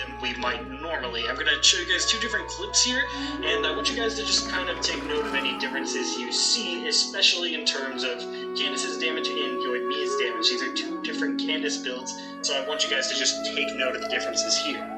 than we might normally. I'm going to show you guys two different clips here, and I want you guys to just kind of take note of any differences you see, especially in terms of Candace's damage and Yoimiya's damage. These are two different Candace builds, so I want you guys to just take note of the differences here.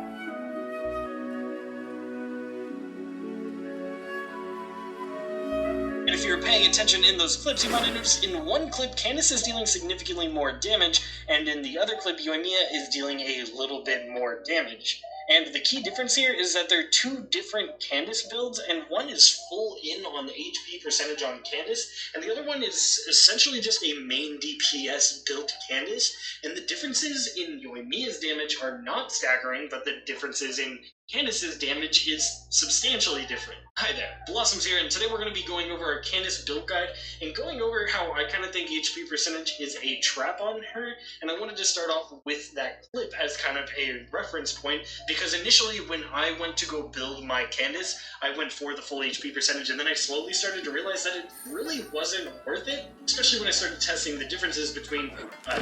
And if you were paying attention in those clips, you might have noticed in one clip, Candace is dealing significantly more damage, and in the other clip, Yoimiya is dealing a little bit more damage. And the key difference here is that they're two different Candace builds, and one is full in on the HP percentage on Candace, and the other one is essentially just a main DPS built Candace, and the differences in Yoimiya's damage are not staggering, but the differences in Candace's damage is substantially different. Hi there, Blossoms here, and today we're going to be going over our Candace build guide and going over how I kind of think HP percentage is a trap on her, and I wanted to start off with that clip as kind of a reference point, because initially when I went to go build my Candace, I went for the full HP percentage, and then I slowly started to realize that it really wasn't worth it, especially when I started testing the differences between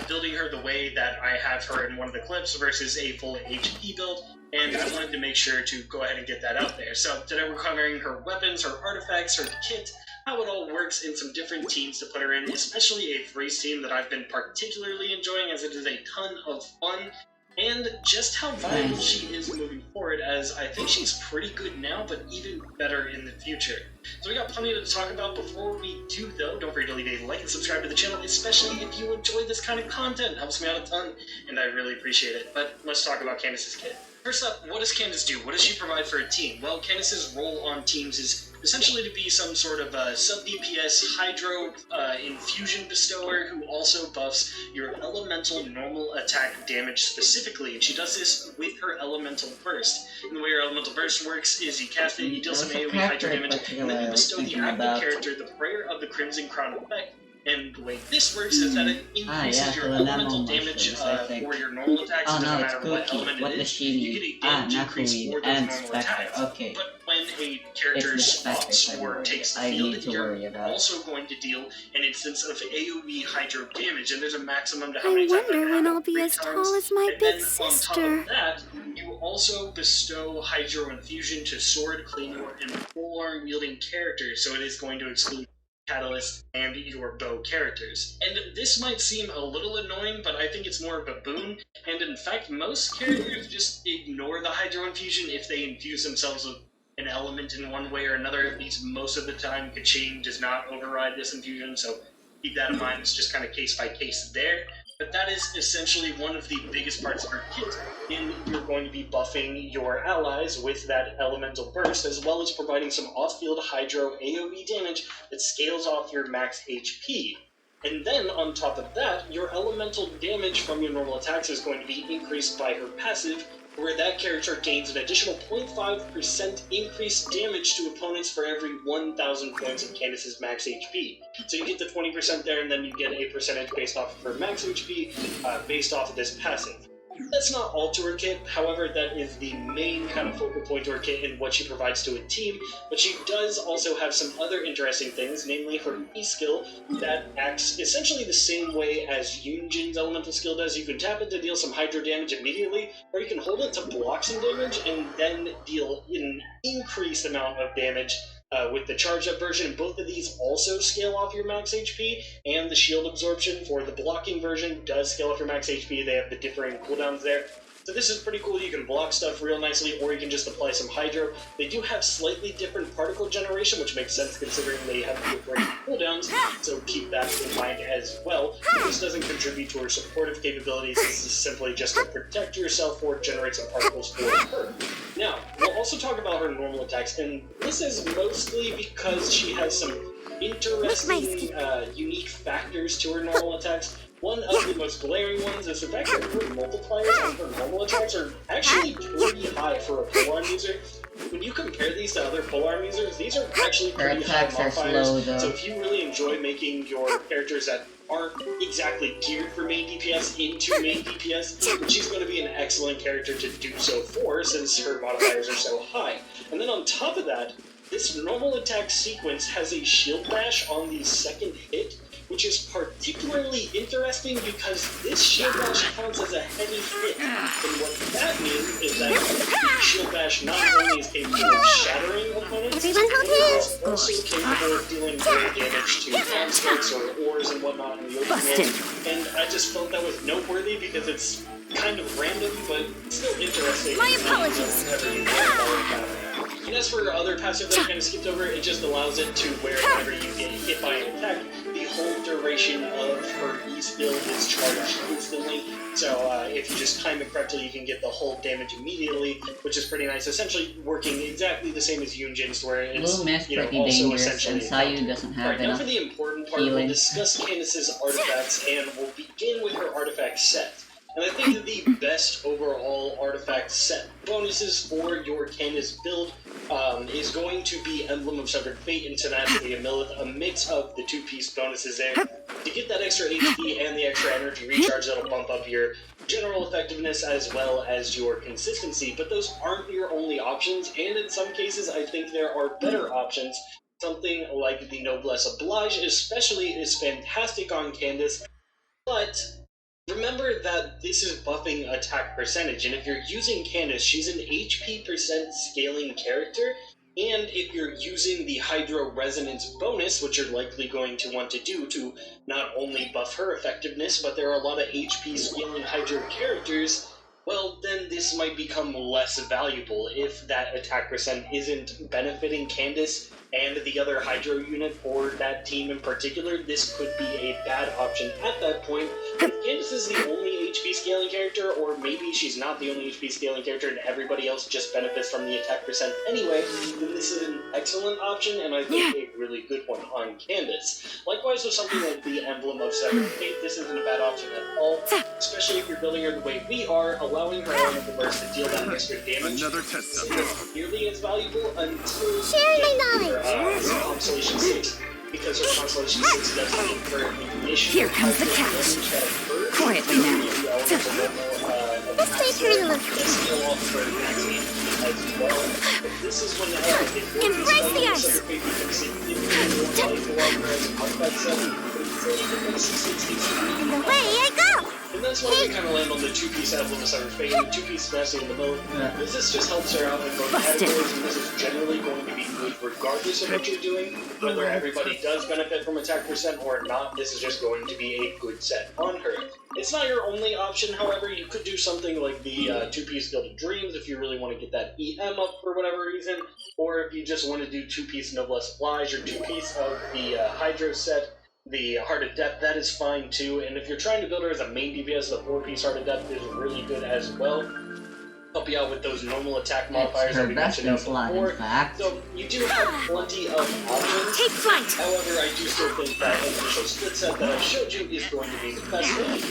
building her the way that I have her in one of the clips versus a full HP build. And I wanted to make sure to go ahead and get that out there. So today we're covering her weapons, her artifacts, her kit, how it all works in some different teams to put her in, especially a Freeze team that I've been particularly enjoying as it is a ton of fun, and just how viable she is moving forward, as I think she's pretty good now, but even better in the future. So we got plenty to talk about. Before we do, though, don't forget to leave a like and subscribe to the channel, especially if you enjoy this kind of content. It helps me out a ton, and I really appreciate it. But let's talk about Candace's kit. First up, what does Candace do? What does she provide for a team? Well, Candace's role on teams is essentially to be some sort of sub-DPS Hydro infusion bestower who also buffs your elemental normal attack damage specifically, and she does this with her elemental burst. And the way her elemental burst works is you cast it, you deal some AoE Hydro damage, and then you bestow the active character the Prayer of the Crimson Crown effect. And the way this works is that it increases your elemental damage for your normal attacks. It doesn't matter what element it is. You get a damage increase for those normal attacks. Okay. But when a character spots or takes the field, you're also going to deal an instance of AoE Hydro damage, and there's a maximum to how many times. I wonder when I'll be as tall as my big sister. On top of that, you also bestow Hydro Infusion to Sword, Claymore, and Polearm wielding characters, so it is going to exclude Catalyst and your bow characters. And this might seem a little annoying, but I think it's more of a boon, and in fact most characters just ignore the Hydro Infusion if they infuse themselves with an element in one way or another. At least most of the time, Kaching does not override this infusion, so keep that in mind. It's just kind of case by case there. But that is essentially one of the biggest parts of her kit, and you're going to be buffing your allies with that elemental burst, as well as providing some off-field Hydro AoE damage that scales off your max HP. And then, on top of that, your elemental damage from your normal attacks is going to be increased by her passive, where that character gains an additional 0.5% increased damage to opponents for every 1,000 points of Candace's max HP. So you get the 20% there, and then you get a percentage based off of her max HP, based off of this passive. That's not all to her kit, however, that is the main kind of focal point to her kit and what she provides to a team, but she does also have some other interesting things, namely her E skill that acts essentially the same way as Yunjin's elemental skill does. You can tap it to deal some Hydro damage immediately, or you can hold it to block some damage and then deal an increased amount of damage with the charged up version. Both of these also scale off your max HP, and the shield absorption for the blocking version does scale off your max HP. They have the differing cooldowns there. So this is pretty cool. You can block stuff real nicely, or you can just apply some Hydro. They do have slightly different particle generation, which makes sense considering they have different cooldowns, so keep that in mind as well. This doesn't contribute to her supportive capabilities. This is simply just to protect yourself or generate some particles for her. Now, we'll also talk about her normal attacks, and this is mostly because she has some interesting, unique factors to her normal attacks. One of the most glaring ones is the fact that her multipliers on her normal attacks are actually pretty high for a polearm user. When you compare these to other polearm users, these are actually pretty high modifiers. So if you really enjoy making your characters that aren't exactly geared for main DPS into main DPS, she's going to be an excellent character to do so for, since her modifiers are so high. And then on top of that, this normal attack sequence has a shield bash on the second hit, which is particularly interesting because this Shield Bash counts as a heavy hit. And what that means is that Shield Bash not only is capable of shattering opponents, it is also capable of dealing great damage to constructs or ores and whatnot in the open world. And I just felt that was noteworthy because it's kind of random, but still interesting. My apologies. And as for other passive that I kind of skipped over, it just allows it to where whenever you get hit by an attack, the whole duration of her E-skill is charged instantly. So if you just time it correctly, you can get the whole damage immediately, which is pretty nice. Essentially working exactly the same as Yunjin's, where it's also essentially. And Sayu doesn't have now for the important part, we'll discuss Candace's artifacts, and we'll begin with her artifact set. And I think that the best overall artifact set bonuses for your Candace build is going to be Emblem of Severed Fate and Tenacity of Millith, a mix of the two-piece bonuses there. To get that extra HP and the extra energy recharge, that'll bump up your general effectiveness as well as your consistency, but those aren't your only options, and in some cases I think there are better options. Something like the Noblesse Oblige especially is fantastic on Candace, but remember that this is buffing attack percentage, and if you're using Candace, she's an HP percent scaling character, and if you're using the Hydro Resonance bonus, which you're likely going to want to do to not only buff her effectiveness, but there are a lot of HP scaling Hydro characters, well, then this might become less valuable if that attack percent isn't benefiting Candace and the other Hydro unit for that team in particular. This could be a bad option at that point. If Candace is the only HP scaling character, or maybe she's not the only HP scaling character and everybody else just benefits from the attack percent anyway, then this is an excellent option, and I think a really good one on Candace. Likewise with something like the Emblem of Severed Fate, this isn't a bad option at all, especially if you're building her the way we are, allowing her Elemental Burst to deal that extra damage. Another test It's nearly as valuable until Share my knowledge. Constellation 6, because her Constellation 6 doesn't incur ignition. Here comes the catch. Quietly now. Let's take her to look. This is when Embrace the ice. And away I go. And that's why we kind of land on the two-piece Emblem of Severed Fate and the two-piece Tenacity in the middle. This just helps her out in both categories, and this is generally going to be good regardless of what you're doing. Whether everybody does benefit from attack percent or not, this is just going to be a good set on her. It's not your only option, however. You could do something like the two-piece Guild of Dreams if you really want to get that EM up for whatever reason, or if you just want to do two-piece Noblesse Oblige or two-piece of the Hydro set. The Heart of Depth, that is fine too, and if you're trying to build her as a main DPS, the 4-piece Heart of Depth is really good as well. Help you out with those normal attack modifiers that we mentioned before. So you do have plenty of options. Take flight. However, I do still think that initial split set that I showed you is going to be the best one.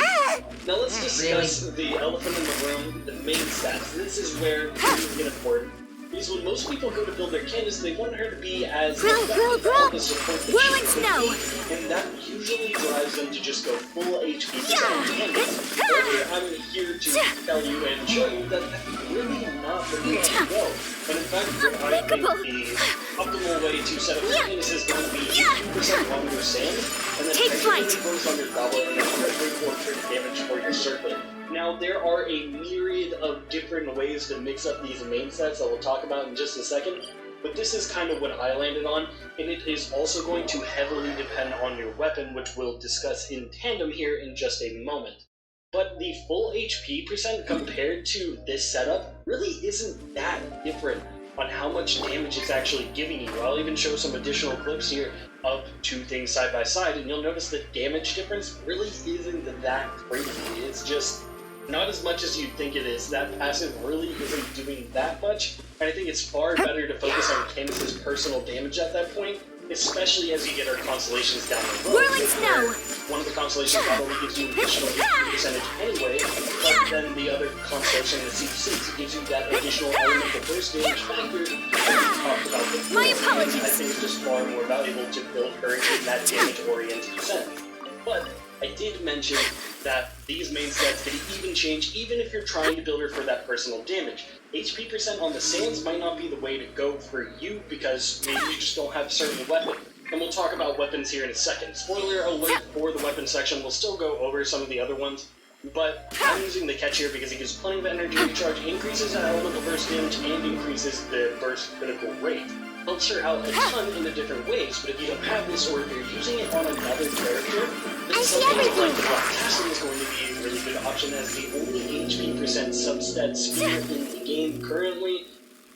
Now let's discuss the elephant in the room, the main stats. This is where things get important. Because when most people go to build their Candace, they want her to be as effective to support the team, and that usually drives them to just go full HP on Candace. However, I'm here to tell you and show you that that's really not the way to go. And in fact, I think the optimal way to set up your Candace is going to be 2% longer sand, and then goes on your goblet and then every portrait damage for your circlet. Now, there are a myriad of different ways to mix up these main sets that we'll talk about in just a second, but this is kind of what I landed on, and it is also going to heavily depend on your weapon, which we'll discuss in tandem here in just a moment. But the full HP percent compared to this setup really isn't that different on how much damage it's actually giving you. I'll even show some additional clips here of two things side by side, and you'll notice the damage difference really isn't that crazy. It's just not as much as you'd think it is. That passive really isn't doing that much, and I think it's far better to focus on Candace's personal damage at that point, especially as you get her constellations down the road. Whirling snow! One of the constellations not only gives you additional HP percentage anyway, but then the other constellation, the C6, gives you that additional elemental burst damage factor that we talked about before. My apologies! I think it's just far more valuable to build her in that damage-oriented sense. But I did mention that these main stats can even change even if you're trying to build her for that personal damage. HP% on the sands might not be the way to go for you because maybe you just don't have a certain weapon. And we'll talk about weapons here in a second. Spoiler alert for the weapon section, we'll still go over some of the other ones. But I'm using the catch here because it gives plenty of energy recharge, increases elemental burst damage, and increases the burst critical rate. Helps her out a ton in the different ways, but if you don't have this or if you're using it on another character, then something like the Black Castle is going to be a really good option as the only HP percent substat sphere in the game currently,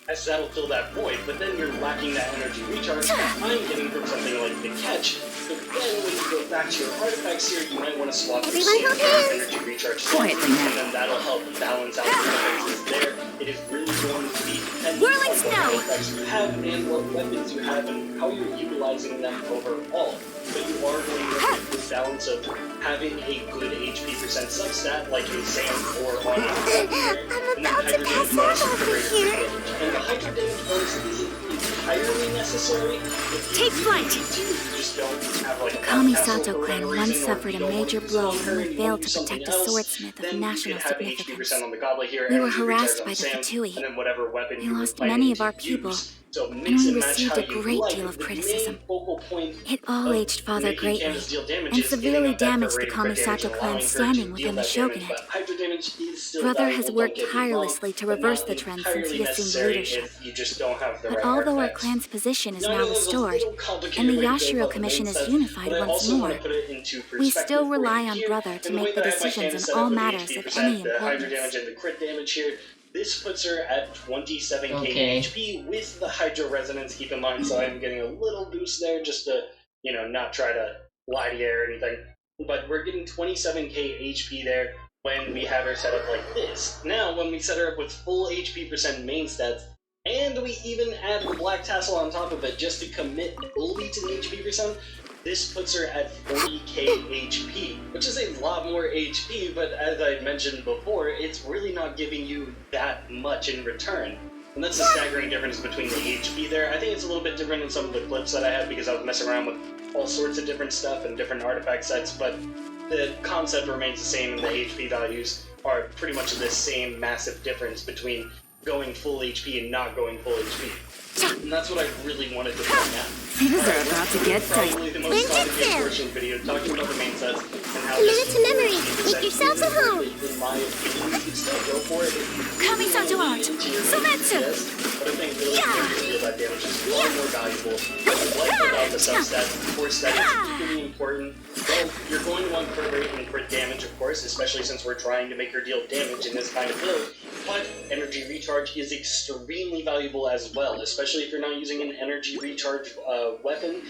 as that'll fill that void, but then you're lacking that energy recharge that I'm getting from something like the catch. But then when you go back to your artifacts here, you might want to swap the same energy recharge and then that'll help balance out the defenses there. It is really going to be dependent on what artifacts you have and what weapons you have and how you're utilizing them overall. But you are going to get this balance of having a good HP percent substat like in Sam or on and then Hydro Damage bonus for greater damage. And the Hydro Damage bonus isn't entirely necessary. Take flight! You just don't have like Kamisato clan once suffered a major blow when we failed to protect a swordsmith of national significance. We were harassed by the Fatui. We lost many of our people, and we received a great deal of criticism. It all aged Father greatly, and severely damaged the Kamisato clan's standing within the shogunate. Brother has worked tirelessly to reverse the trend since he assumed leadership. But although our clan's position is now restored, and the Yashiro Commission is unified once more, we still rely on Brother to make the decisions in all matters of any importance. This puts her at 27k HP with the Hydro Resonance, keep in mind, so I'm getting a little boost there just to, you know, not try to lie to you or anything. But we're getting 27k HP there when we have her set up like this. Now, when we set her up with full HP percent main stats, and we even add the Black Tassel on top of it just to commit fully to the HP percent, this puts her at 40k HP, which is a lot more HP, but as I mentioned before, it's really not giving you that much in return. And that's the staggering difference between the HP there. I think it's a little bit different in some of the clips that I had because I was messing around with all sorts of different stuff and different artifact sets, but the concept remains the same and the HP values are pretty much the same massive difference between going full HP and not going full HP. And that's what I really wanted to point out. Things are about to get tight. Probably the most complicated portion of the video, talking about the main sets and how Commit it to memory. Make yourselves at home. In my opinion, you can still go for it. Kamisato art. Sometsu. But I think really that damage is far more valuable. Like without the substat, of course, that is really important. Well, you're going to want crit rate and crit damage, of course, especially since we're trying to make her deal damage in this kind of build. But energy recharge is extremely valuable as well, especially if you're not using an energy recharge weapon.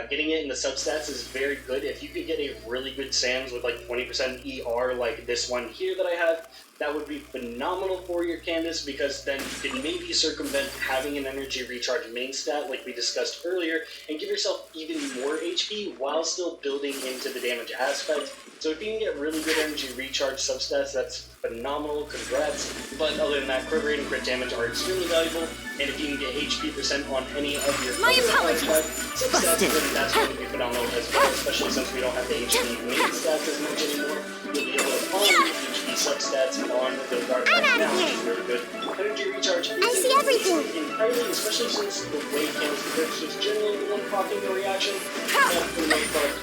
Getting it in the substats is very good. If you could get a really good SAMs with like 20% ER like this one here that I have, that would be phenomenal for your Candace, because then you can maybe circumvent having an energy recharge main stat like we discussed earlier and give yourself even more HP while still building into the damage aspect. So if you can get really good energy recharge substats, that's phenomenal, congrats. But other than that, crit rate and crit damage are extremely valuable, and if you can get HP percent on any of your other substats, then that's going to be phenomenal as well, especially since we don't have the HP main stats as much anymore. You'll be able to follow the HP substats on those artifacts now, which is really good. Energy recharge I see everything. entirely, especially since the way Candace works is generally the one proccing the reaction.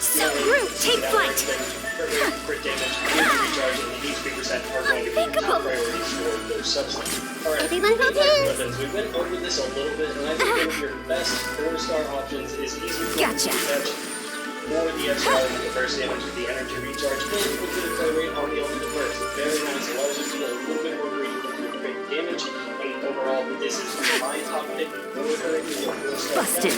So rude, take flight. Crit damage, energy recharge, and the HP percent are going to be top priorities for those subsets. Alright, Everyone hold hands. weapons. We went over this a little bit, and I think one of your best 4-star options is easily Gotcha. more the extra with the burst damage with the energy recharge, and with the crit rate on the ultimate burst. Very nice, allows you to get a little bit more greedy with your crit damage, and overall, this is my top pick for her. Busted.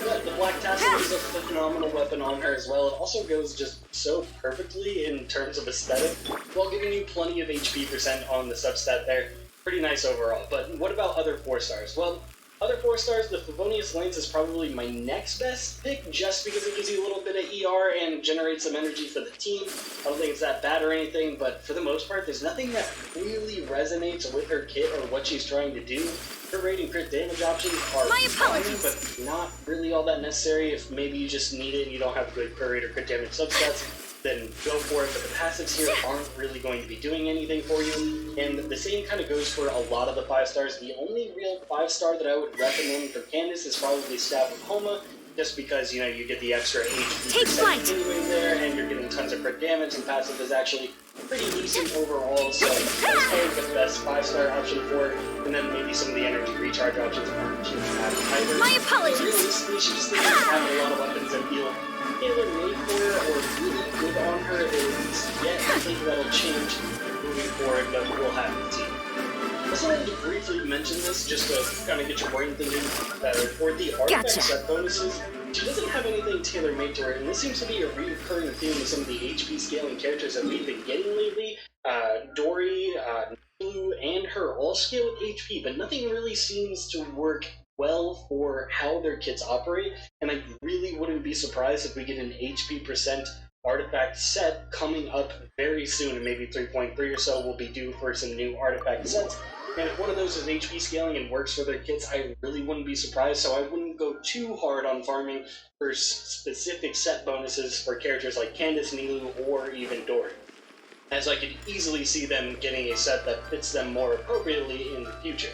Yeah, the Black Tassel is a phenomenal weapon on her as well. It also goes just so perfectly in terms of aesthetic, while giving you plenty of HP percent on the substat there. Pretty nice overall. But what about other 4-stars? Well, other 4-stars, the Favonius Lance is probably my next best pick, just because it gives you a little bit of ER and generates some energy for the team. I don't think it's that bad or anything, but for the most part, there's nothing that really resonates with her kit or what she's trying to do. Her rate and crit damage options are fine, but not really all that necessary. If maybe you just need it and you don't have good crit rate or crit damage substats, then go for it, but the passives here aren't really going to be doing anything for you, and the same kind of goes for a lot of the 5-stars. The only real 5-star that I would recommend for Candace is probably Staff of Homa, just because, you know, you get the extra HP Take flight continuing there, and you're getting tons of crit damage, and passive is actually pretty decent overall, so that's probably the best 5-star option for it, and then maybe some of the energy recharge options aren't too bad either. My apologies! Realistically, she just doesn't have a lot of weapons that feel tailor-made for her, or really good on her, at least yet. I think that'll change moving forward, but we'll have to see. I also wanted to briefly mention this, just to kind of get your brain thinking better. For the artifact set bonuses, she doesn't have anything tailor-made to her, and this seems to be a recurring theme with some of the HP scaling characters that we've been getting lately. Dory, Blue, and her all scale with HP, but nothing really seems to work well for how their kits operate, and I really wouldn't be surprised if we get an HP percent artifact set coming up very soon, and maybe 3.3 or so will be due for some new artifact sets. And if one of those is HP scaling and works for their kits, I really wouldn't be surprised, so I wouldn't go too hard on farming for specific set bonuses for characters like Candace, Nilou, or even Dory, as I could easily see them getting a set that fits them more appropriately in the future.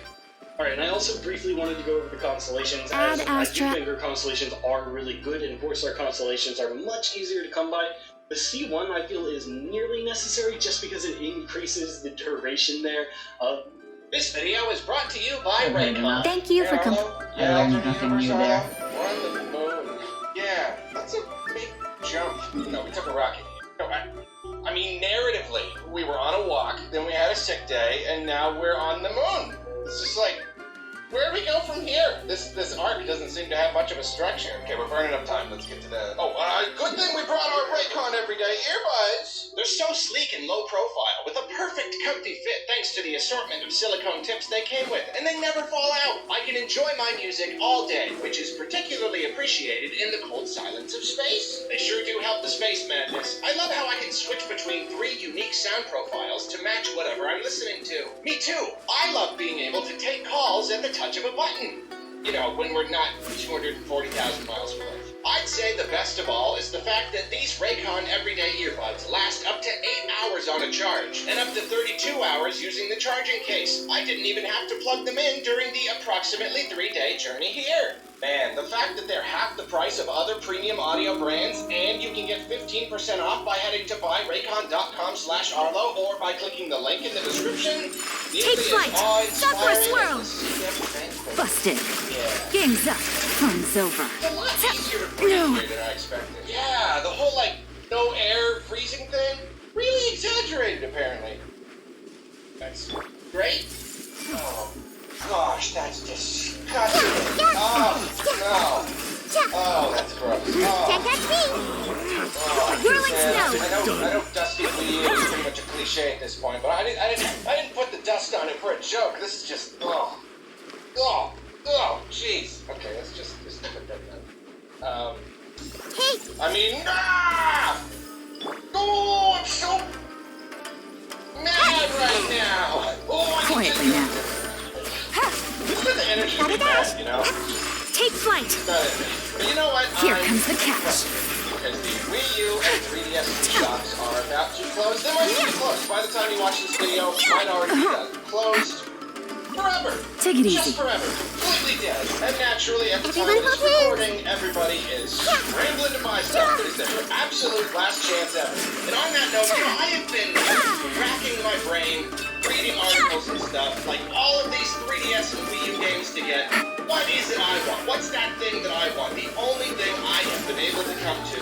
Alright, and I also briefly wanted to go over the constellations, as I do think her constellations are really good, and 4-star constellations are much easier to come by. The C1 I feel is nearly necessary just because it increases the duration there of... This video is brought to you by Raycon. Thank you for coming. I learned nothing new there. We're on the moon. Yeah, that's a big jump. No, we took a rocket. No, I mean, narratively, we were on a walk, then we had a sick day, and now we're on the moon. It's just like, where do we go from here? This arc doesn't seem to have much of a structure. Okay, we're burning up time. Let's get to the... Oh, good thing we brought our Raycon everyday earbuds. They're so sleek and low profile, with a perfect comfy fit thanks to the assortment of silicone tips they came with, and they never fall out. I can enjoy my music all day, which is particularly appreciated in the cold silence of space. They sure do help the space madness. I love how I can switch between 3 unique sound profiles to match whatever I'm listening to. Me too. I love being able to take calls at the touch of a button. You know, when we're not 240,000 miles away. I'd say the best of all is the fact that these Raycon everyday earbuds last up to 8 hours on a charge, and up to 32 hours using the charging case. I didn't even have to plug them in during the approximately 3-day journey here. Man, the fact that they're half the price of other premium audio brands, and you can get 15% off by heading to buyraycon.com/Arlo or by clicking the link in the description. Take flight! Stop for a swirl! Busted. Yeah. Game's up. Fun's over. It's a lot easier to breathe here than I expected. Yeah, the whole, like, no air freezing thing, really exaggerated, apparently. That's great. Oh, gosh, that's disgusting. Oh, no. Oh, that's gross. Oh. Can't catch me! Whirling snow! I know Dusty Lee is pretty much a cliche at this point, but I didn't put the dust on it for a joke. This is just, jeez. Okay, let's just put that down. Hey! I mean, oh, I'm so mad right now. Oh, Quietly now. It's the energy to be mad, you know? Take flight! But you know what? Here comes the catch. Because the Wii U and 3DS shops are about to close. They might be closed. By the time you watch this video, it might already be done. Closed forever. Take it easy. Just forever. Completely dead. And naturally, at the time of this recording, everybody is scrambling to buy stuff. It is their absolute last chance ever. And on that note, I have been racking my brain, reading articles and stuff, like all of these 3DS and Wii U games to get. What is it I want? What's that thing that I want? The only thing I have been able to come to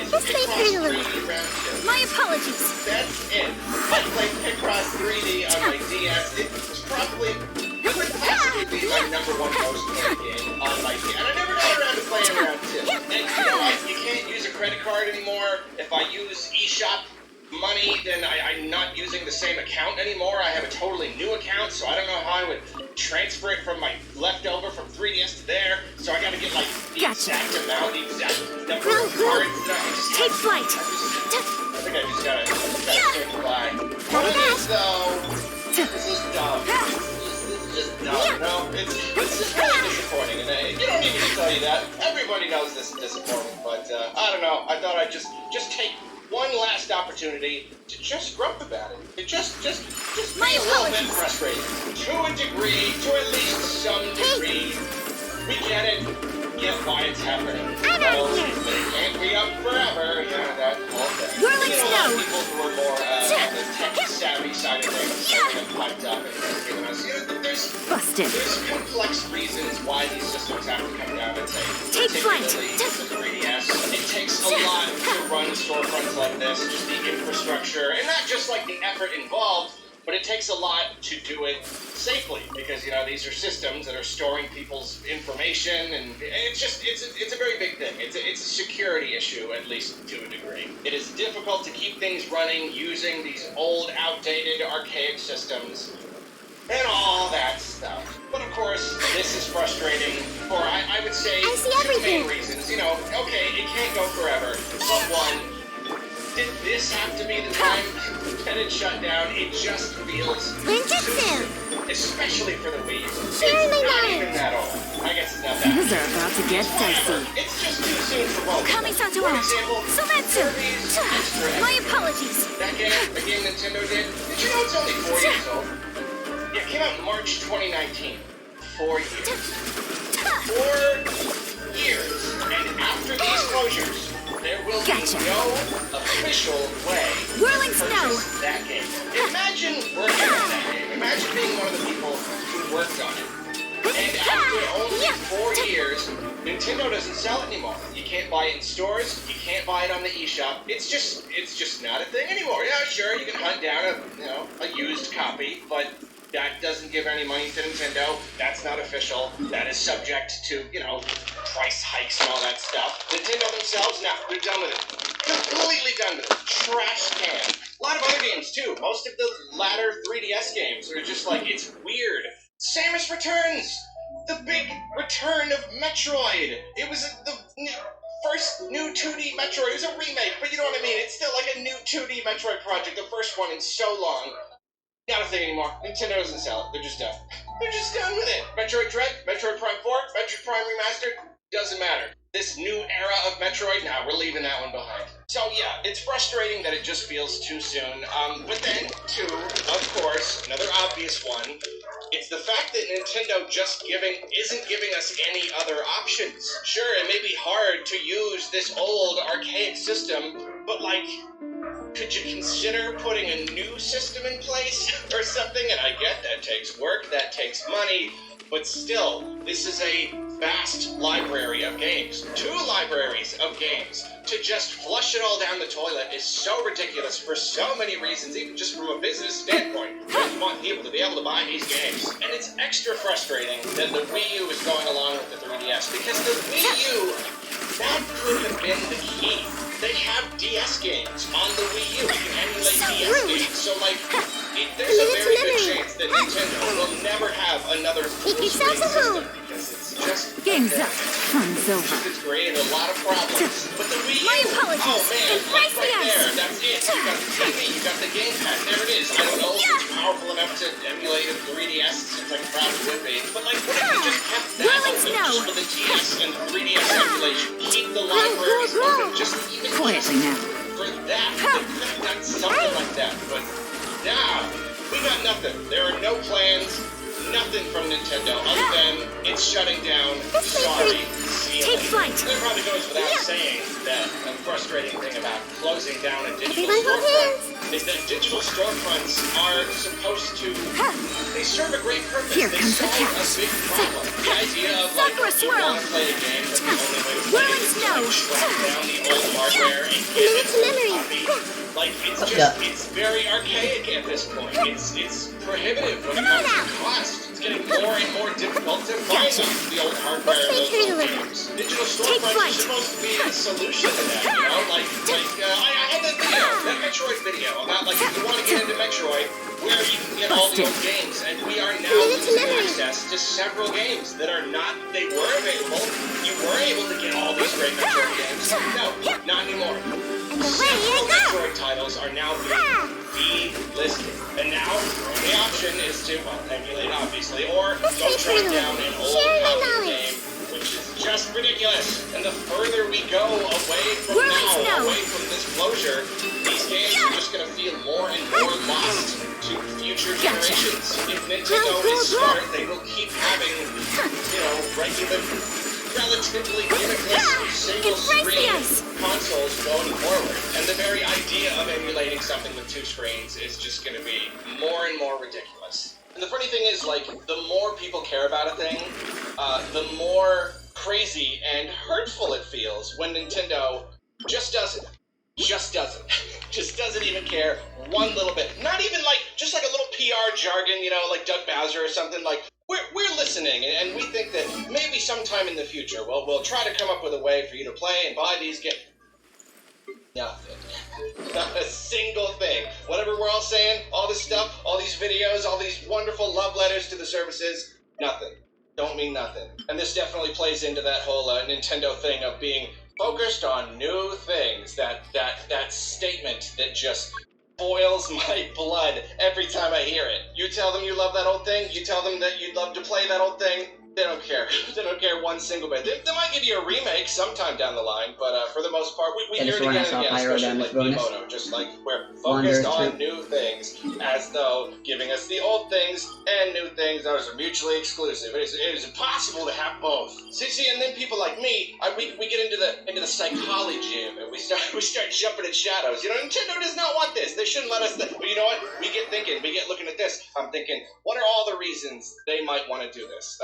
is Picross 3D Round 2. My apologies. That's it. I played Picross 3D on my DS. It was probably, it would possibly be my #1 most played game on my DS. And I never got around to playing Round 2. And you know what? You can't use a credit card anymore. If I use eShop money, then I'm not using the same account anymore. I have a totally new account, so I don't know how I would transfer it from my leftover from 3DS to there. So I gotta get like the exact amount, the exact number of cards that I just Take flight! I think I just gotta say goodbye. What it is though, this is dumb. This is just dumb. No, it's just really disappointing, and you don't need me to tell you that. Everybody knows this is disappointing, but I don't know. I thought I'd just take one last opportunity to just grump about it. To just be a little bit frustrated. To a degree, to at least some degree. We get it. Get why it's happening. I'm out of here. But it can't be up forever. Yeah, that whole thing. Whirling You know, a lot of snow. people who are more on the tech-savvy side of things are going to pipe up and giving us, Busted. there's complex reasons why these systems have to come down and say, Take flight. particularly the 3DS. It takes a lot to run storefronts like this, just the infrastructure, and not just like the effort involved, but it takes a lot to do it safely, because, these are systems that are storing people's information, and it's a very big thing. It's a security issue, at least to a degree. It is difficult to keep things running using these old, outdated, archaic systems, and all that stuff. But of course, this is frustrating for, I would say, I see two main everything. reasons. Okay, it can't go forever, but one, did this have to be the time that it shut down? It just feels Ninjutsu. especially for the Wii. It's Sharing my not mind. even that old. I guess it's not that. Things are about to get Whatever. dicey. It's just too soon for both. Kami-san's For around. example, Sometsu. Kirby's Extra My apologies. That game, the game Nintendo did you know it's only 4 years old? Yeah, it came out in March 2019. 4 years. 4 years. And after these closures, there will Gotcha. be no official way Whirling to snow. purchase that game. Imagine working on that game. Imagine being one of the people who worked on it. And after only 4 years, Nintendo doesn't sell it anymore. You can't buy it in stores. You can't buy it on the eShop. It's just not a thing anymore. Yeah, sure, you can hunt down a used copy, but that doesn't give any money to Nintendo. That's not official. That is subject to, price hikes and all that stuff. Nintendo themselves, nah, they're done with it. Completely done with it. Trash can. A lot of other games, too. Most of the latter 3DS games are just like, it's weird. Samus Returns! The big return of Metroid! It was the first new 2D Metroid. It was a remake, but you know what I mean? It's still like a new 2D Metroid project, the first one in so long. Not a thing anymore. Nintendo doesn't sell it. They're just done. They're just done with it. Metroid Dread, Metroid Prime 4, Metroid Prime Remastered, doesn't matter. This new era of Metroid, now we're leaving that one behind. So yeah, it's frustrating that it just feels too soon. But then, too, of course, another obvious one, it's the fact that Nintendo isn't giving us any other options. Sure, it may be hard to use this old, archaic system, but could you consider putting a new system in place or something? And I get that takes work, that takes money, but still, this is a vast library of games. 2 libraries of games. To just flush it all down the toilet is so ridiculous for so many reasons, even just from a business standpoint. You just want people to be able to buy these games. And it's extra frustrating that the Wii U is going along with the 3DS, because the Wii U, that could have been the key. They have DS games on the Wii U. You can emulate DS games. So, there's a very good chance that Nintendo will never have another full-screen system, because it's just Game's up. Fun's over. it's created a lot of problems. But the Wii U, My apologies. oh man, Embrace the right ice. there, that's it. You got the TV, you got the gamepad, there it is. I don't know if it's powerful enough to emulate a 3DS. It seems like it probably would be. But what if you just kept that Whirling open snow. just for the DS and 3DS emulation? Keep the libraries open, just even Quietly now. for that. That's something like that. But now, we got nothing. There are no plans, nothing from Nintendo other than it's shutting down. Sorry. See you Take later. flight. It probably goes without saying that a frustrating thing about closing down a digital Everyone hold storefront is that digital storefronts are supposed to, they serve a great purpose. Here They comes the solve a catch. big problem. The idea of Sakura you swirl. want to play a game, but the only way to play Whirling it is snow. to track down the old hardware and get Minute to it memory. copy. What's up? It's very archaic at this point. It's prohibitive when it Come on comes to out. cost. It's getting more and more difficult to find the old hardware of those Take old flight. games. Digital Take storefronts are flight. supposed to be a solution to that, I had that video, that Metroid video about if you want to get into Metroid, where you can get all the old games, and we are now Minute to losing memory. access to several games that are not, they were available. You were able to get all these great Metroid games. No, not anymore. And away Several I go. Metroid titles are now being delisted. And now, the option is to, emulate obviously, or go track down an old Share my copy knowledge. game, which is just just ridiculous. And the further we go away from away from this closure, these games are just going to feel more and more lost to future generations. If Nintendo is smart, they will keep having, relatively limitless single-screen consoles going forward. And the very idea of emulating something with 2 screens is just going to be more and more ridiculous. And the funny thing is, like, the more people care about a thing, the more crazy and hurtful it feels when Nintendo just doesn't. Just doesn't even care one little bit. Not even like, just like a little PR jargon, like Doug Bowser or something. Like, we're listening, and we think that maybe sometime in the future, we'll try to come up with a way for you to play and buy these games. Nothing. Not a single thing. Whatever we're all saying, all this stuff, all these videos, all these wonderful love letters to the services, nothing. Don't mean nothing. And this definitely plays into that whole Nintendo thing of being focused on new things. That statement that just boils my blood every time I hear it. You tell them you love that old thing, you tell them that you'd love to play that old thing, they don't care. They don't care one single bit. They might give you a remake sometime down the line, but for the most part, we hear it again and again, especially like Miyamoto, just like we're focused on new things, as though giving us the old things and new things, those are mutually exclusive. It is impossible to have both. See, and then people like me, we get into the psychology of it. We start jumping at shadows. Nintendo does not want this. They shouldn't let us. But you know what? We get thinking. We get looking at this. I'm thinking, what are all the reasons they might want to do this?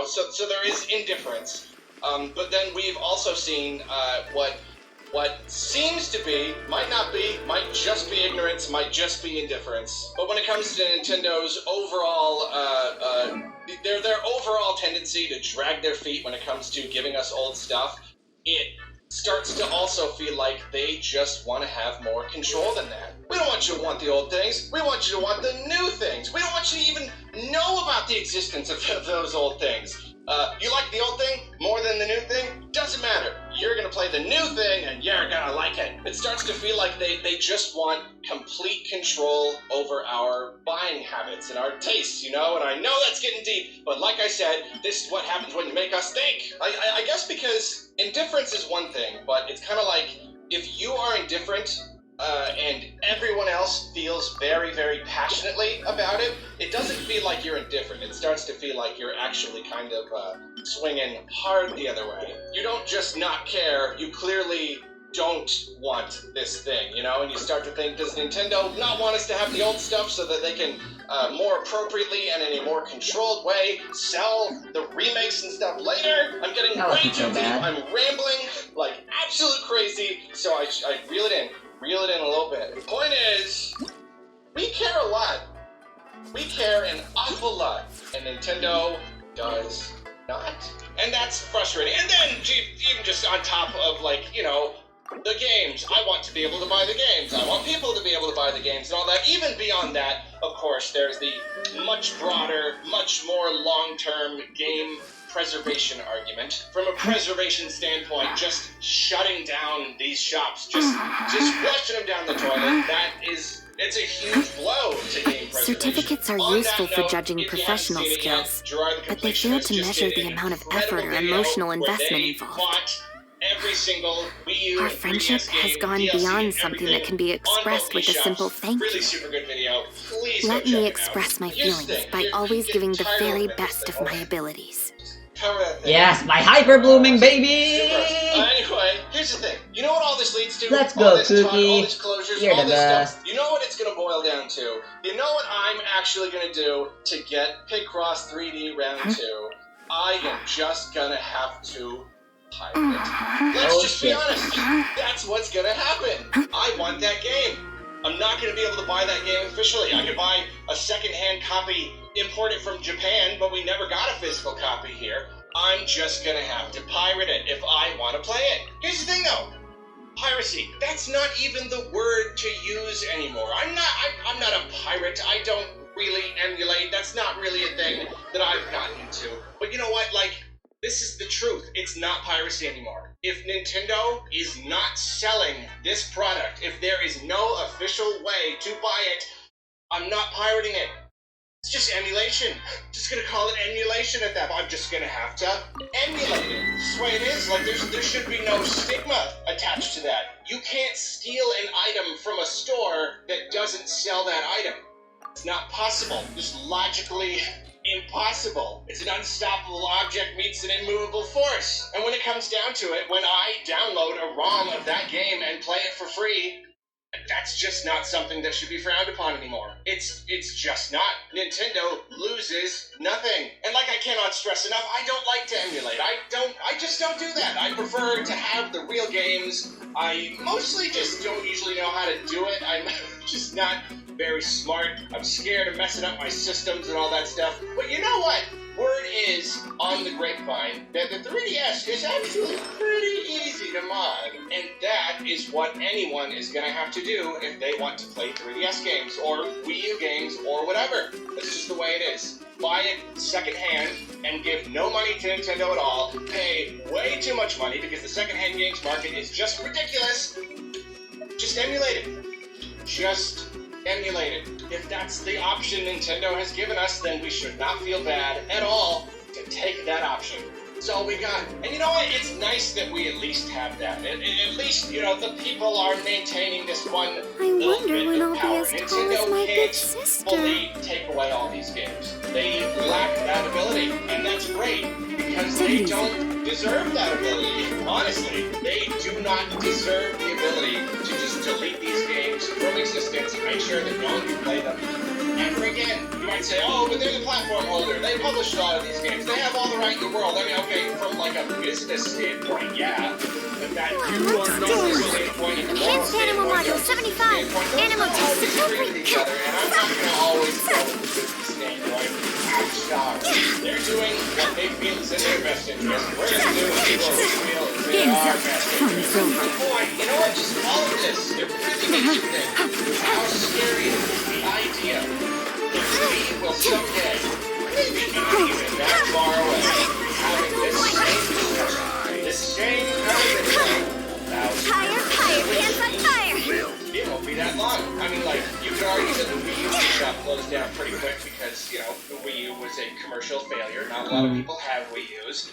So there is indifference, but then we've also seen what seems to be, might not be, might just be ignorance, might just be indifference. But when it comes to Nintendo's overall, their overall tendency to drag their feet when it comes to giving us old stuff, it starts to also feel like they just want to have more control than that. We don't want you to want the old things. We want you to want the new things. We don't want you to even know about the existence of those old things. You like the old thing more than the new thing? Doesn't matter. You're going to play the new thing and you're going to like it. It starts to feel like they just want complete control over our buying habits and our tastes, And I know that's getting deep, but like I said, this is what happens when you make us think. I guess because indifference is one thing, but it's kind of like if you are indifferent and everyone else feels very, very passionately about it, it doesn't feel like you're indifferent. It starts to feel like you're actually kind of swinging hard the other way. You don't just not care, you clearly don't want this thing, And you start to think, does Nintendo not want us to have the old stuff so that they can more appropriately and in a more controlled way sell the remakes and stuff later? I'm getting way too deep. I'm rambling like absolute crazy, so I reel it in. Reel it in a little bit. The point is, we care a lot. We care an awful lot. And Nintendo does not. And that's frustrating. And then, even just on top of, the games. I want to be able to buy the games. I want people to be able to buy the games and all that. Even beyond that, of course, there's the much broader, much more long-term game preservation argument. From a preservation standpoint, just shutting down these shops, just flushing them down the toilet, it's a huge blow to game preservation. Certificates are useful for judging professional skills, but they fail to measure the amount of effort or emotional investment involved. Our friendship has gone beyond something that can be expressed with a simple thank you. Let me express my feelings by always giving the very best of my abilities. Yes, my hyper blooming baby! Anyway, here's the thing. You know what all this leads to? Let's go, Cookie. All these closures, You're all the this best. stuff. You know what it's going to boil down to? You know what I'm actually going to do to get Picross 3D Round 2? I am just going to have to pirate it. Let's just be honest. That's what's going to happen. I want that game. I'm not going to be able to buy that game officially. I could buy a second-hand copy, import it from Japan, but we never got a physical copy here. I'm just going to have to pirate it if I want to play it. Here's the thing, though. Piracy. That's not even the word to use anymore. I'm not a pirate. I don't really emulate. That's not really a thing that I've gotten into. But you know what? This is the truth. It's not piracy anymore. If Nintendo is not selling this product, if there is no official way to buy it, I'm not pirating it. It's just emulation. Just gonna call it emulation at that point. I'm just gonna have to emulate it. That's the way it is. Like, there should be no stigma attached to that. You can't steal an item from a store that doesn't sell that item. It's not possible. Just logically impossible. It's an unstoppable object meets an immovable force. And when it comes down to it, when I download a ROM of that game and play it for free, that's just not something that should be frowned upon anymore. It's just not. Nintendo loses nothing. And like I cannot stress enough, I don't like to emulate. I just don't do that. I prefer to have the real games. I mostly just don't usually know how to do it. I'm just not very smart. I'm scared of messing up my systems and all that stuff. But you know what? Word is on the grapevine that the 3DS is actually pretty easy to mod. And that is what anyone is going to have to do if they want to play 3DS games or Wii U games or whatever. That's just the way it is. Buy it secondhand and give no money to Nintendo at all. Pay way too much money because the secondhand games market is just ridiculous. Just emulate it. Just emulate it. If that's the option Nintendo has given us, then we should not feel bad at all to take that option. That's all we got. And you know what? It's nice that we at least have that. At least, you know, the people are maintaining this one little bit of power. Nintendo can't fully take away all these games. They lack that ability, and that's great, because they don't deserve that ability. Honestly, they do not deserve the ability to just delete these games from existence and make sure that no one can play them ever again. You might say, oh, but they're the platform holder. They publish a lot of these games. They have all the right in the world. I mean, okay, from like a business standpoint, yeah. But that you are not necessarily the point of the Enhanced Animal Module 75. Animal test with each other, and I'm not going to always go with the business standpoint. They're doing what they feel is in their best interest. We're going to do what we feel is in our best interest. Boy, you know what? Just all of this, it really makes you think how scary is the idea that we will someday, maybe not even that far away, having this same discussion, this same conversation about Higher, hands on fire! It won't be that long. I mean, like, you could argue that the Wii U shop closed down pretty quick because, you know, the Wii U was a commercial failure. Not a lot of people have Wii U's.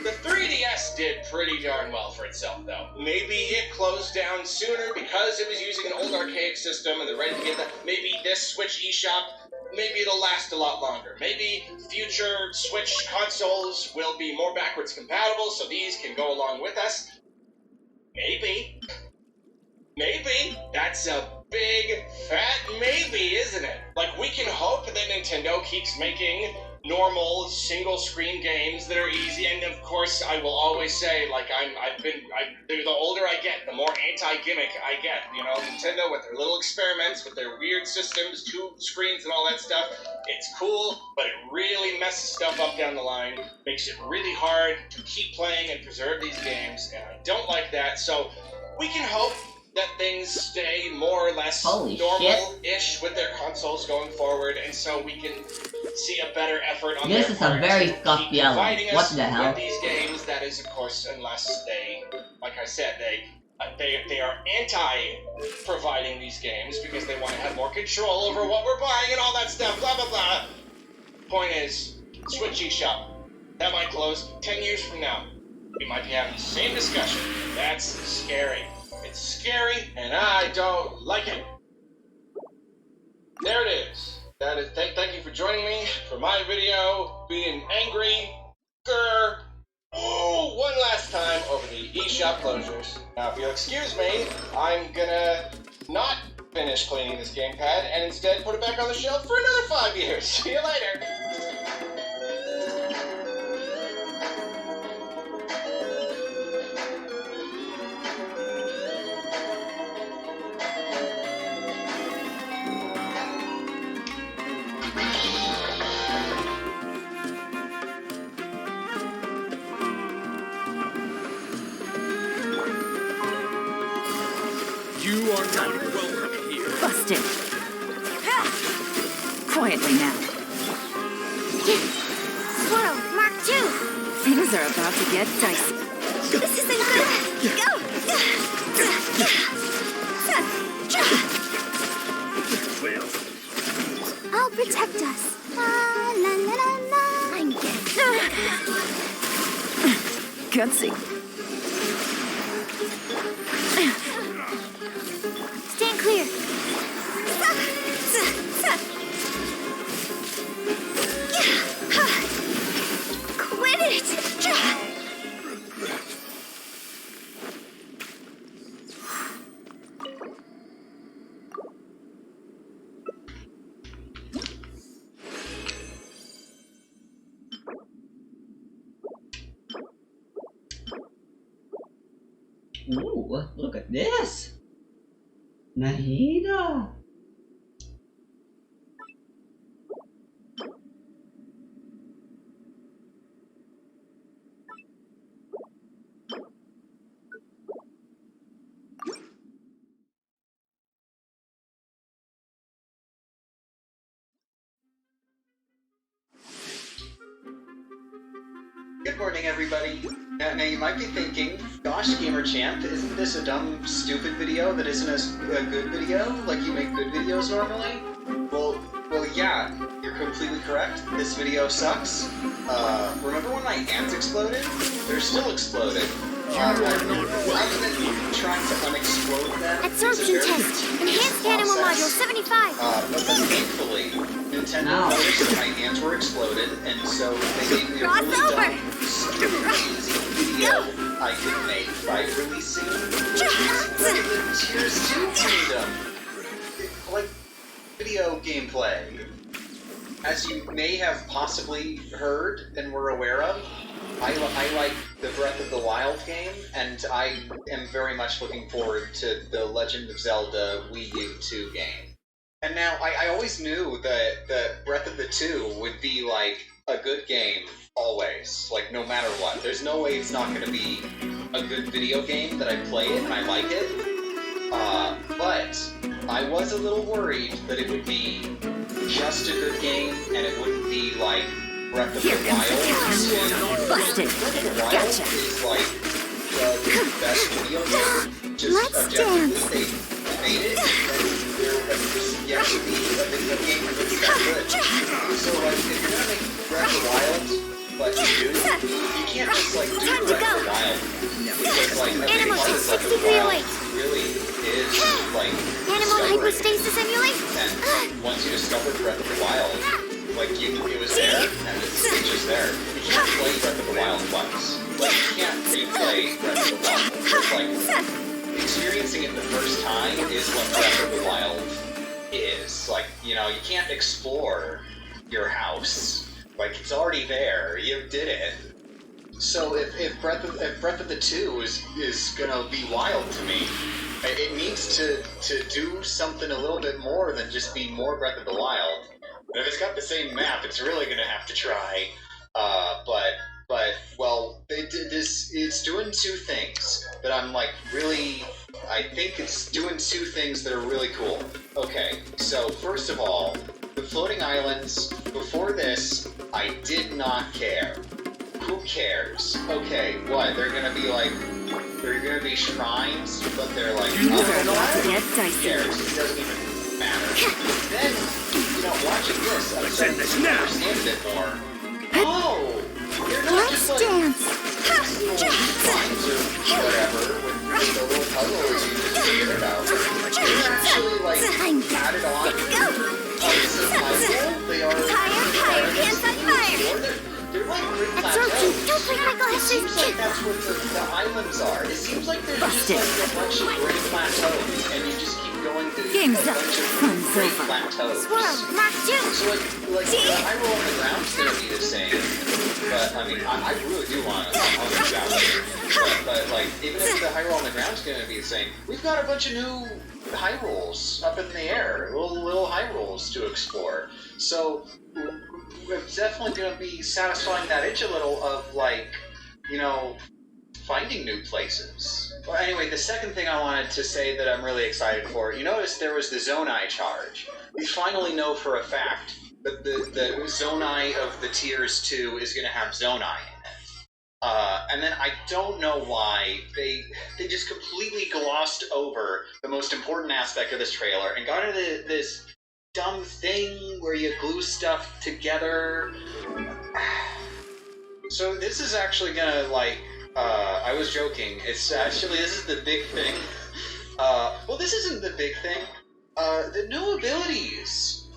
The 3DS did pretty darn well for itself, though. Maybe it closed down sooner because it was using an old archaic system and they're ready to get that. Maybe this Switch eShop, maybe it'll last a lot longer. Maybe future Switch consoles will be more backwards compatible so these can go along with us. Maybe. Maybe. That's a big, fat maybe, isn't it? Like, we can hope that Nintendo keeps making normal, single-screen games that are easy, and of course, I will always say, like, the older I get, the more anti-gimmick I get, you know, Nintendo with their little experiments, with their weird systems, 2 screens and all that stuff, it's cool, but it really messes stuff up down the line, makes it really hard to keep playing and preserve these games, and I don't like that, so we can hope that things stay more or less normal-ish with their consoles going forward, and so we can see a better effort on their part. This is a very scuffed yellow. What the hell? With these games, that is, of course, unless they, like I said, they are anti-providing these games because they want to have more control over what we're buying and all that stuff, blah, blah, blah. Point is, Switch eShop, that might close 10 years from now. We might be having the same discussion. That's scary. It's scary, and I don't like it. There it is. That is. Thank you for joining me for my video, being angry. One last time over the eShop closures. Now, if you'll excuse me, I'm gonna not finish cleaning this gamepad and instead put it back on the shelf for another 5 years. See you later. You are not welcome here. Busted. Quietly now. Squirrel, Mark II! Things are about to get dicey. This isn't good! Go! I'll protect us. La la la la la. Gutsy. Stand clear. Quit it! Ooh, look at this! Nahida! Good morning, everybody. Now you might be thinking, gosh, Gamer Champ, isn't this a dumb, stupid video that isn't a good video? Like you make good videos normally? Well, yeah, you're completely correct. This video sucks. Remember when my hands exploded? They're still exploded. I've been trying to unexplode them. Absorption test. Enhanced Animal Module 75. But thankfully, Nintendo noticed that my hands were exploded, and so they gave me a really dumb, stupid, easy video I could make by releasing Tears 2 Kingdom. Like, video gameplay. As you may have possibly heard and were aware of, I like the Breath of the Wild game, and I am very much looking forward to the Legend of Zelda Wii U 2 game. And now, I always knew that Breath of the 2 would be, like, a good game, always. Like, no matter what. There's no way it's not gonna be a good video game that I play it and I like it. But I was a little worried that it would be just a good game, and it wouldn't be, like, Breath of the Wild. Busted. Breath of the Wild Gotcha. is, like, the best video game. Just Let's objectively, they made it, and there appears yet to be a video game that's that good. So, like, if you're gonna make Breath of the Wild, like, you can't just, like, do Time to Breath of go. the Wild. Because, like, every Animal part of takes Breath of 60 the Wild away. really is, like, Animal discovering. hypostasis emulate. And once you discovered Breath of the Wild, like, it was there, and it's just there. You can't play Breath of the Wild twice. Like, you can't replay Breath of the Wild. It's like, experiencing it the first time is what Breath of the Wild is. Like, you know, you can't explore your house. Like, it's already there. You did it. So if Breath of the 2 is gonna be wild to me, it needs to do something a little bit more than just be more Breath of the Wild. And if it's got the same map, it's really gonna have to try. But well, it's doing two things that I'm like really. I think it's doing two things that are really cool. Okay, so first of all, the floating islands. Before this, I did not care. Who cares? Okay, what? They're gonna be like. They're gonna be shrines, but they're like. Things are about to get Who dicey. cares? It doesn't even matter. Then, you know, watching this, I'm starting this to now. understand a bit more. Oh! You're not Let's just like dance. little shrines or whatever with the little puzzles you just figured it out. They're actually like added on parts of Hyrule. They are Higher, hands on fire. They're like grid Absorption. plateaus. Don't break Michael It Hester's seems like kid. that's what the islands are. It seems like there's just like a bunch of great plateaus, and you just keep going to Game's a up. bunch of Fun's great over. plateaus. Swirl. Mark 2. So like the Hyrule Underground's gonna be the same, but I mean I really do want to underground it. But like even if the Hyrule Underground's gonna be the same, we've got a bunch of new Hyrules up in the air, little Hyrules to explore. So it's definitely gonna be satisfying that itch a little of like, you know, finding new places. Well, anyway, the second thing I wanted to say that I'm really excited for, you notice there was the Zonai charge. We finally know for a fact that the Zonai of the Tears 2 is going to have Zonai in it. And then I don't know why they just completely glossed over the most important aspect of this trailer and got into this dumb thing where you glue stuff together. So this is actually gonna like I was joking. It's actually, this is the big thing. Well, this isn't the big thing. The new abilities.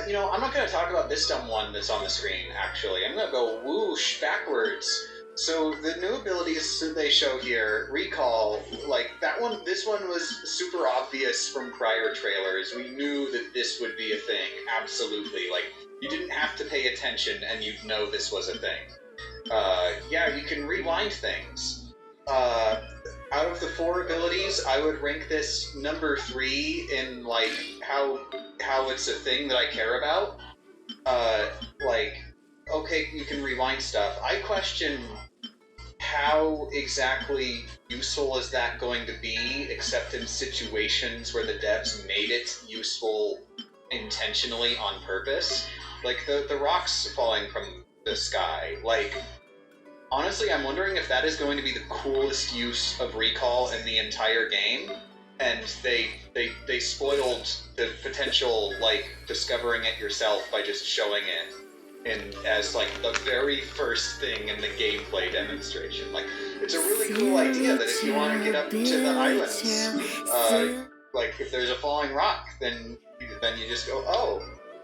You know, I'm not going to talk about this dumb one that's on the screen, actually. I'm going to go whoosh backwards. So, the new abilities that they show here, Recall, like, this one was super obvious from prior trailers. We knew that this would be a thing, absolutely. Like, you didn't have to pay attention and you'd know this was a thing. Yeah, you can rewind things. Out of the 4 abilities, I would rank this number 3 in, like, how it's a thing that I care about. Like, okay, you can rewind stuff. I question how exactly useful is that going to be, except in situations where the devs made it useful intentionally on purpose. Like, the rocks falling from the sky, like... Honestly, I'm wondering if that is going to be the coolest use of Recall in the entire game, and they spoiled the potential, like, discovering it yourself by just showing it as, like, the very first thing in the gameplay demonstration. Like, it's a really cool idea that if you want to get up to the islands, like, if there's a falling rock, then you just go, oh,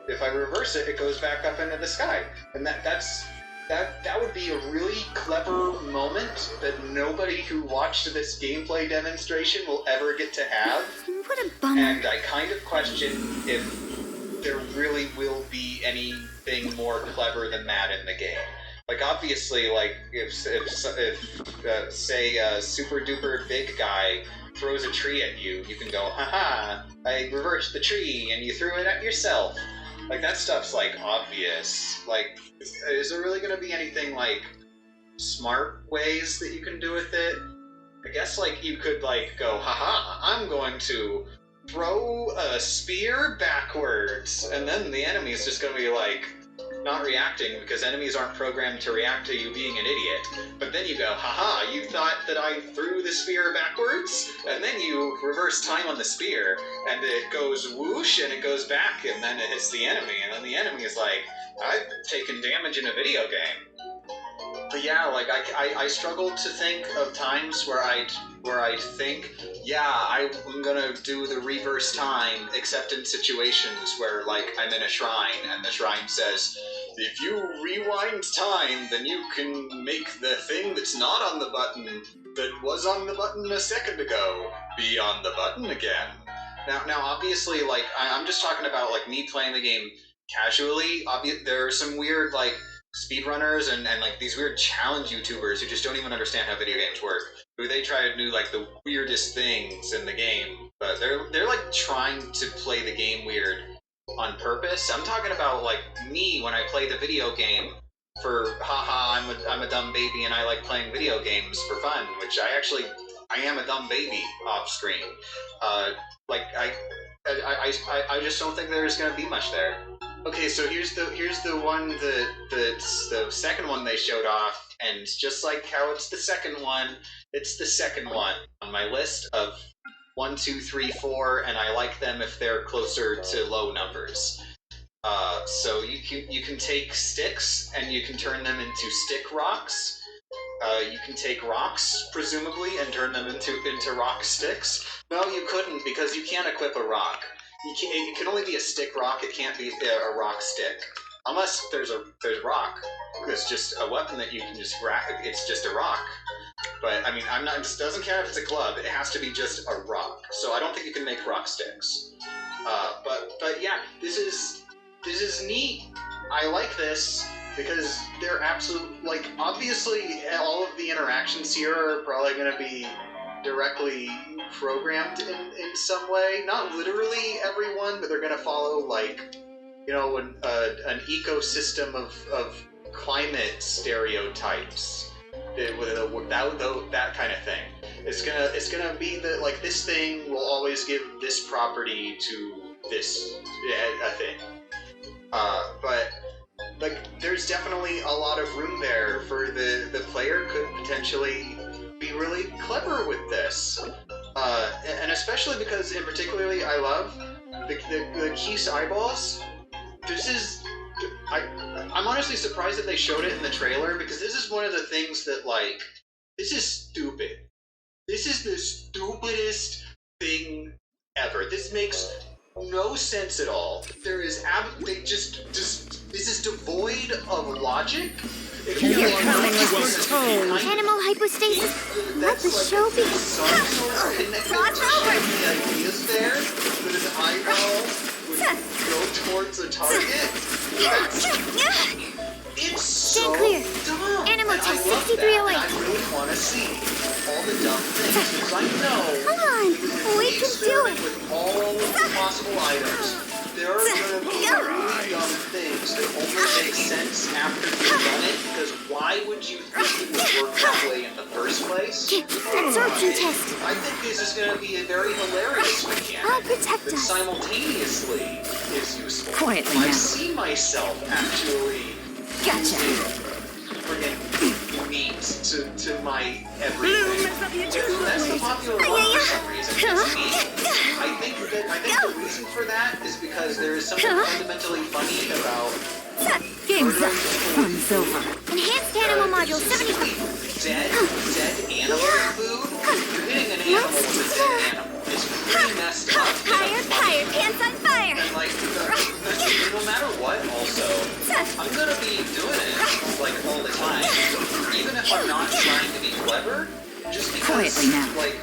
if I reverse it, it goes back up into the sky. And that would be a really clever moment that nobody who watched this gameplay demonstration will ever get to have. What a bummer. And I kind of question if there really will be anything more clever than that in the game. Like, obviously, like, if say a super duper big guy throws a tree at you, you can go, haha, I reversed the tree and you threw it at yourself. Like, that stuff's, like, obvious. Like, is there really going to be anything, like, smart ways that you can do with it? I guess, like, you could, like, go, haha, I'm going to throw a spear backwards, and then the enemy is just going to be, like, not reacting, because enemies aren't programmed to react to you being an idiot. But then you go, haha, you thought that I threw the spear backwards? And then you reverse time on the spear, and it goes whoosh, and it goes back, and then it hits the enemy, and then the enemy is like, I've taken damage in a video game. But yeah, like, I struggled to think of times where I'd think, yeah, I'm gonna do the reverse time, except in situations where, like, I'm in a shrine, and the shrine says, if you rewind time, then you can make the thing that's not on the button, that was on the button a second ago, be on the button again. Now, obviously, like, I'm just talking about, like, me playing the game casually. There are some weird, like, speedrunners and like these weird challenge YouTubers who just don't even understand how video games work, who they try to do like the weirdest things in the game, but they're like trying to play the game weird on purpose. I'm talking about like me when I play the video game for haha, I'm a dumb baby and I like playing video games for fun, which I am a dumb baby off screen. Like I just don't think there's gonna be much there. Okay, so here's the one that's the second one they showed off, and just like how it's the second one, it's the second one on my list of 1, 2, 3, 4, and I like them if they're closer to low numbers. So you can take sticks and you can turn them into stick rocks. You can take rocks, presumably, and turn them into rock sticks. No, you couldn't, because you can't equip a rock. It can only be a stick rock, it can't be a rock stick. Unless there's rock. It's just a weapon that you can just rack, it's just a rock. But, I mean, it doesn't care if it's a glove, it has to be just a rock. So I don't think you can make rock sticks. But yeah, this is neat. I like this, because they're like, obviously all of the interactions here are probably going to be directly programmed in some way. Not literally everyone, but they're going to follow, like, you know, an ecosystem of climate stereotypes. That kind of thing. It's gonna be that, like, this thing will always give this property to this a thing. But like, there's definitely a lot of room there for the player could potentially be really clever with this. And especially because, in particularly, I love the Keese eyeballs. I'm honestly surprised that they showed it in the trailer, because this is one of the things that, like, This is stupid. This is the stupidest thing ever. This makes no sense at all. There is this is devoid of logic. If you You're are coming not with your supposed to toes. be Animal hypostasis. Let the show be. God's over. The ideas there, that an eyeball would go towards a target. It's so Stand clear. dumb. Animal And I test love 6308. that. I really want to see all the dumb things because I know. Come on, we can do it. With all the possible items, there are going to be really dumb things that only make sense after you've done it, because why would you think it would work that way in the first place? Absorption test. I think this is going to be a very hilarious mechanic I'll protect that us. simultaneously is useful. Quietly I now. see myself actually Gotcha. friggin' meat to my everything. That's the popular one for some reason. It's meat. I think the reason for that is because there is something fundamentally funny about Game's up. Fun's over. Enhanced animal module 75. dead animal food. You're hitting an animal with a dead animal. It's pretty messed up. Tired, pants on fire. And like, no matter what, also, I'm gonna be doing it like all the time, even if I'm not trying to be clever. Just because, Quietly now. like,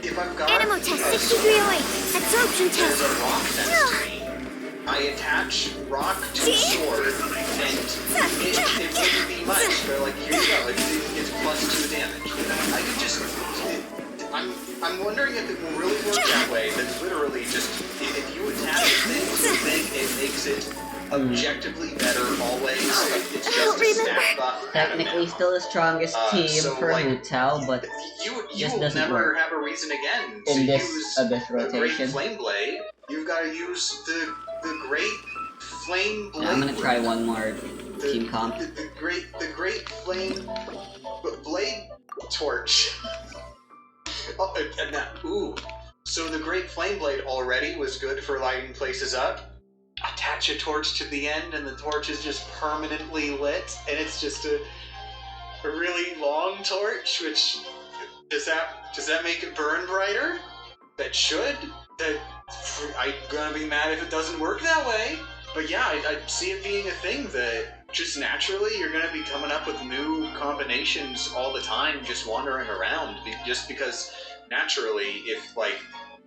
if I've got Animal test 6308. Absorption there's a test. rock next to me, I attach rock to a sword, and it wouldn't be much. They're like, here you go, it's +2 damage. I could just. I'm wondering if it will really work that way. That literally just if you attach things to the thing, it makes it objectively better always. It's just a stat buff. Technically still the strongest team so, for like, Hotel, but You just will doesn't never work have a reason again to in this use abyss the Great rotation. Flame Blade. You've got to use the Great Flame Blade. Yeah, I'm gonna try one more The- team comp. The Great Flame Blade Torch. Oh, and that, ooh. So the Great Flame Blade already was good for lighting places up. Attach a torch to the end, and the torch is just permanently lit, and it's just a really long torch. Which does that make it burn brighter? That should. That I'm gonna be mad if it doesn't work that way. But yeah, I see it being a thing that just naturally you're gonna be coming up with new combinations all the time, just wandering around. Just because naturally, if like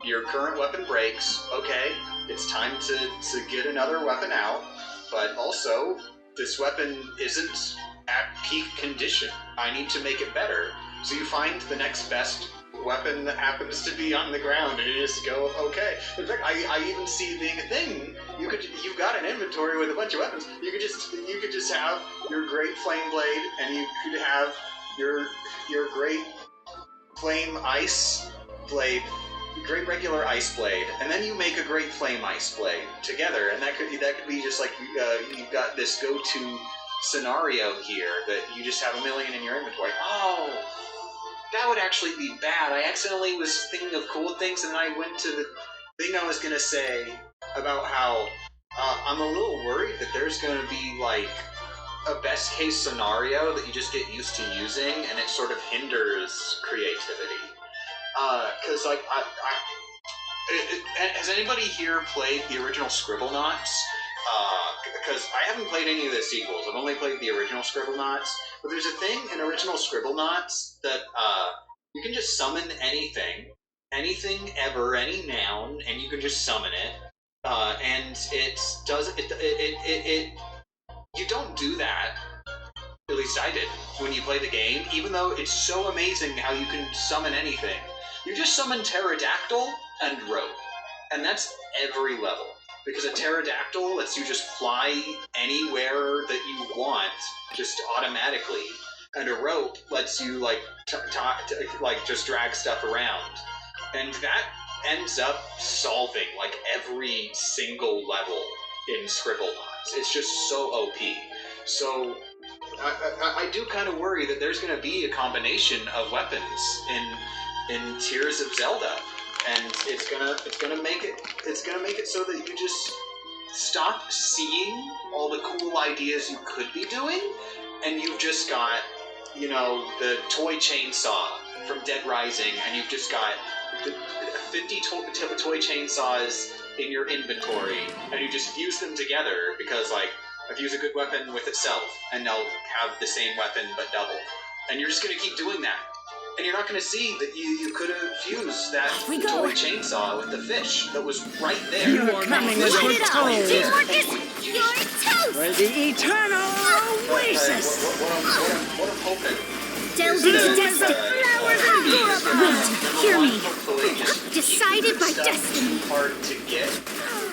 your current weapon breaks, okay, it's time to get another weapon out. But also, this weapon isn't at peak condition. I need to make it better. So you find the next best weapon that happens to be on the ground, and you just go, okay. In fact, I even see it being a thing. You've got an inventory with a bunch of weapons. You could just have your Great Flame Blade, and you could have your Great Flame Ice Blade, Great Regular Ice Blade, and then you make a Great Flame Ice Blade together, and that could be just like you've got this go-to scenario here that you just have a million in your inventory. Oh. That would actually be bad. I accidentally was thinking of cool things, and then I went to the thing I was going to say about how I'm a little worried that there's going to be, like, a best-case scenario that you just get used to using, and it sort of hinders creativity. Because, like, has anybody here played the original Scribblenauts? Because I haven't played any of the sequels. I've only played the original Scribblenauts. But there's a thing in original Scribblenauts that you can just summon anything ever, any noun, and you can just summon it. And it does it. You don't do that. At least I did when you play the game. Even though it's so amazing how you can summon anything, you just summon Pterodactyl and Rope, and that's every level. Because a pterodactyl lets you just fly anywhere that you want, just automatically, and a rope lets you like just drag stuff around, and that ends up solving like every single level in Scribblenauts. It's just so OP. So I do kind of worry that there's going to be a combination of weapons in Tears of Zelda. And it's gonna make it so that you just stop seeing all the cool ideas you could be doing, and you've just got you know, the toy chainsaw from Dead Rising, and you've just got 50 toy chainsaws in your inventory, and you just fuse them together because, like, fuse a good weapon with itself, and they'll have the same weapon but double. And you're just gonna keep doing that. And you're not gonna see that you could have fused that toy chainsaw with the fish that was right there. You're coming as we're told. You're toast. For the eternal oasis. What I'm hoping. Delve into destiny. Flowers and Wait, hear me. Decided by destiny. Hard to get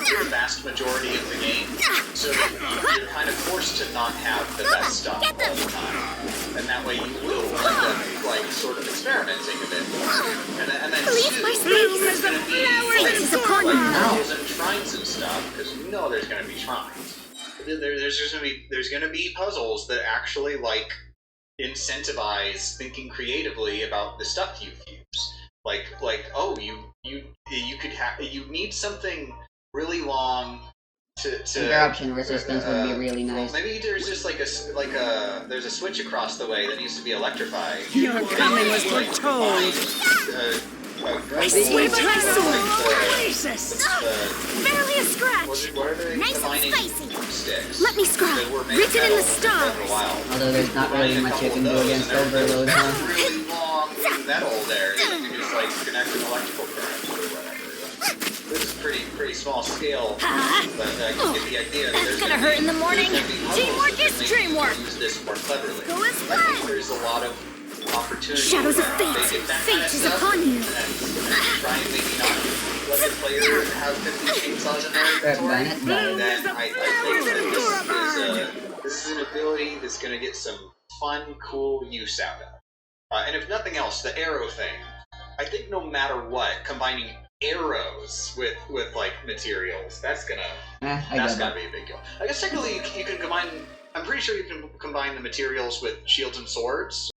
the vast majority of the game, so you're kind of forced to not have the best stuff all the time, and that way you will end up, like, sort of experimenting a bit more. And then Leave my space. Fate is upon you. temples and shrines and stuff, because you know there's going to be shrines. There's going to be puzzles that actually, like, incentivize thinking creatively about the stuff you fuse. Like, oh, you need something really long to Interruption resistance would be really nice. Well, maybe there's just there's a switch across the way that needs to be electrified. You're coming as we're told. I swear by my soul. Oasis. Barely a scratch. What are they? Nice The mining and spicy. sticks. Let me scry. That were made Written in the metal for a stars. while. Although there's not really much you can do against And overload, there's huh? really long metal there that you can just, like, connect an electrical current to or whatever. This is pretty small scale, but I can get the idea. That's gonna hurt in the morning. Teamwork is dreamwork. Use this more cleverly. Go as I think planned. there's a lot of opportunity. Shadows of where fate. they get that Fate kind of is stuff, upon you. and try and maybe not let the player have 50 chainsaws in their inventory. Then I think that this is an ability that's going to get some fun, cool use out of. And if nothing else, the arrow thing. I think no matter what, combining arrows with like materials, that's gonna be a big deal. I guess technically you can combine. I'm pretty sure you can combine the materials with shields and swords.